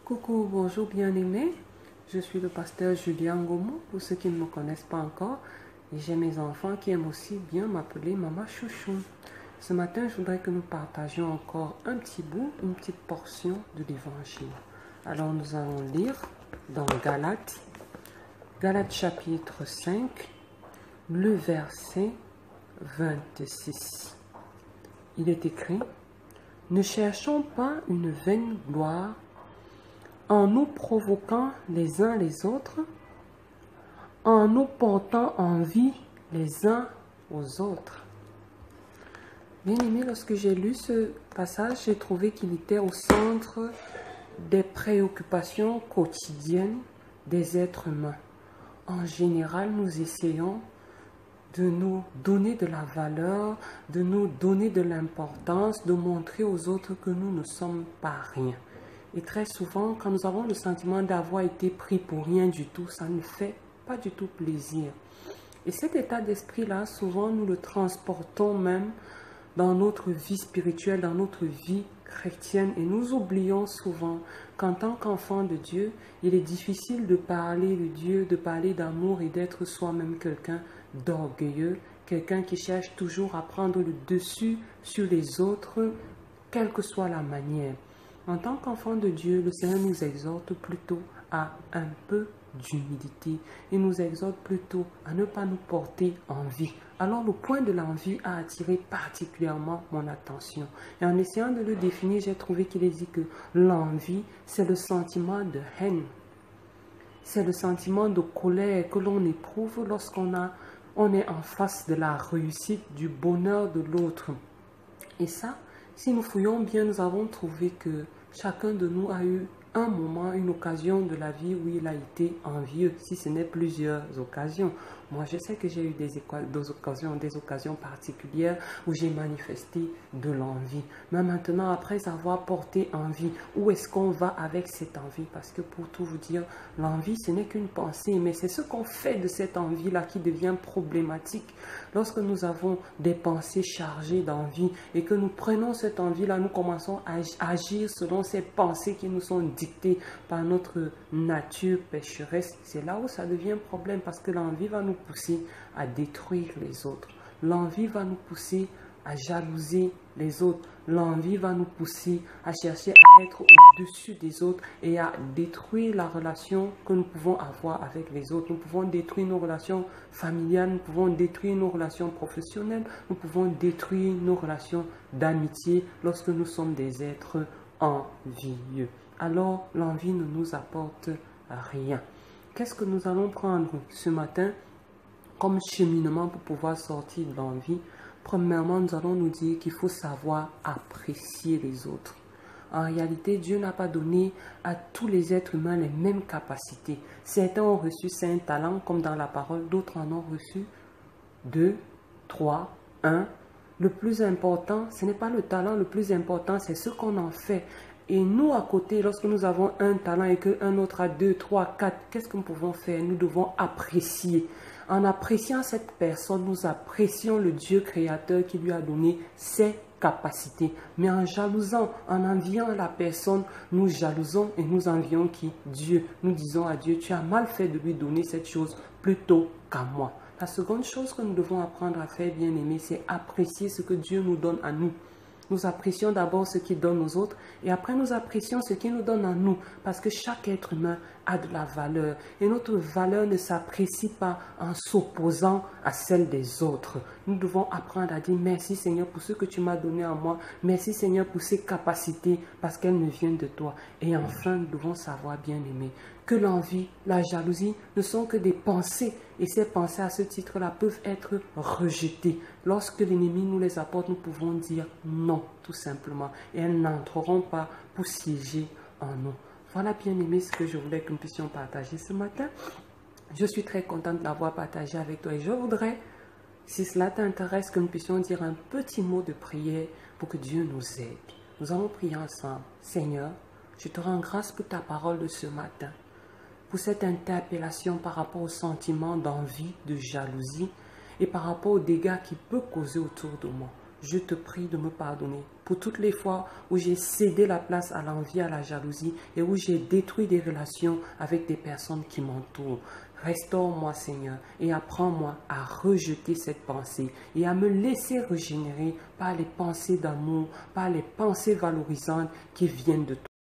Coucou, bonjour bien-aimés, je suis le pasteur Julien Gomo, pour ceux qui ne me connaissent pas encore, et j'ai mes enfants qui aiment aussi bien m'appeler Maman Chouchou. Ce matin, je voudrais que nous partagions encore un petit bout, une petite portion de l'Évangile. Alors nous allons lire dans Galates chapitre 5, le verset 26. Il est écrit: « Ne cherchons pas une vaine gloire en nous provoquant les uns les autres, en nous portant envie les uns aux autres. » Bien aimé, lorsque j'ai lu ce passage, j'ai trouvé qu'il était au centre des préoccupations quotidiennes des êtres humains. En général, nous essayons de nous donner de la valeur, de nous donner de l'importance, de montrer aux autres que nous ne sommes pas rien. Et très souvent, quand nous avons le sentiment d'avoir été pris pour rien du tout, ça ne fait pas du tout plaisir. Et cet état d'esprit-là, souvent, nous le transportons même dans notre vie spirituelle, dans notre vie chrétienne. Et nous oublions souvent qu'en tant qu'enfant de Dieu, il est difficile de parler de Dieu, de parler d'amour et d'être soi-même quelqu'un d'orgueilleux, quelqu'un qui cherche toujours à prendre le dessus sur les autres, quelle que soit la manière. En tant qu'enfant de Dieu, le Seigneur nous exhorte plutôt à un peu d'humilité. Il nous exhorte plutôt à ne pas nous porter envie. Alors le point de l'envie a attiré particulièrement mon attention. Et en essayant de le définir, j'ai trouvé qu'il est dit que l'envie, c'est le sentiment de haine. C'est le sentiment de colère que l'on éprouve lorsqu'on est en face de la réussite, du bonheur de l'autre. Et ça, si nous fouillons bien, nous avons trouvé que chacun de nous a eu un moment, une occasion de la vie où il a été envieux, si ce n'est plusieurs occasions. Moi, je sais que j'ai eu des occasions particulières où j'ai manifesté de l'envie. Mais maintenant, après avoir porté envie, où est-ce qu'on va avec cette envie? Parce que pour tout vous dire, l'envie, ce n'est qu'une pensée, mais c'est ce qu'on fait de cette envie-là qui devient problématique. Lorsque nous avons des pensées chargées d'envie et que nous prenons cette envie-là, nous commençons à agir selon ces pensées qui nous sont dictées par notre nature pécheresse. C'est là où ça devient problème parce que l'envie va nous pousser à détruire les autres. L'envie va nous pousser à jalouser les autres. L'envie va nous pousser à chercher à être au-dessus des autres et à détruire la relation que nous pouvons avoir avec les autres. Nous pouvons détruire nos relations familiales, nous pouvons détruire nos relations professionnelles, nous pouvons détruire nos relations d'amitié lorsque nous sommes des êtres envieux. Alors, l'envie ne nous apporte rien. Qu'est-ce que nous allons prendre ce matin comme cheminement pour pouvoir sortir de l'envie? Premièrement, nous allons nous dire qu'il faut savoir apprécier les autres. En réalité, Dieu n'a pas donné à tous les êtres humains les mêmes capacités. Certains ont reçu 5 talents, comme dans la parole, d'autres en ont reçu 2, 3, 1. Le plus important, ce n'est pas le talent, le plus important, c'est ce qu'on en fait. Et nous, à côté, lorsque nous avons un talent et qu'un autre a 2, 3, 4, qu'est-ce que nous pouvons faire? Nous devons apprécier. En appréciant cette personne, nous apprécions le Dieu créateur qui lui a donné ses capacités. Mais en jalousant, en enviant la personne, nous jalousons et nous envions qui? Dieu. Nous disons à Dieu, tu as mal fait de lui donner cette chose plutôt qu'à moi. La seconde chose que nous devons apprendre à faire, bien aimé, c'est apprécier ce que Dieu nous donne à nous. Nous apprécions d'abord ce qu'il donne aux autres et après nous apprécions ce qu'il nous donne à nous parce que chaque être humain a de la valeur et notre valeur ne s'apprécie pas en s'opposant à celle des autres. Nous devons apprendre à dire merci Seigneur pour ce que tu m'as donné à moi, merci Seigneur pour ces capacités parce qu'elles me viennent de toi. Et enfin, nous devons savoir, bien aimé, que l'envie, la jalousie ne sont que des pensées et ces pensées à ce titre-là peuvent être rejetées. Lorsque l'ennemi nous les apporte, nous pouvons dire non, tout simplement. Et elles n'entreront pas pour siéger en nous. Voilà, bien aimé, ce que je voulais que nous puissions partager ce matin. Je suis très contente de l'avoir partagé avec toi et je voudrais, si cela t'intéresse, que nous puissions dire un petit mot de prière pour que Dieu nous aide. Nous allons prier ensemble. Seigneur, je te rends grâce pour ta parole de ce matin, pour cette interpellation par rapport au sentiment d'envie, de jalousie et par rapport aux dégâts qu'il peut causer autour de moi. Je te prie de me pardonner pour toutes les fois où j'ai cédé la place à l'envie, à la jalousie et où j'ai détruit des relations avec des personnes qui m'entourent. Restaure-moi, Seigneur, et apprends-moi à rejeter cette pensée et à me laisser régénérer par les pensées d'amour, par les pensées valorisantes qui viennent de toi.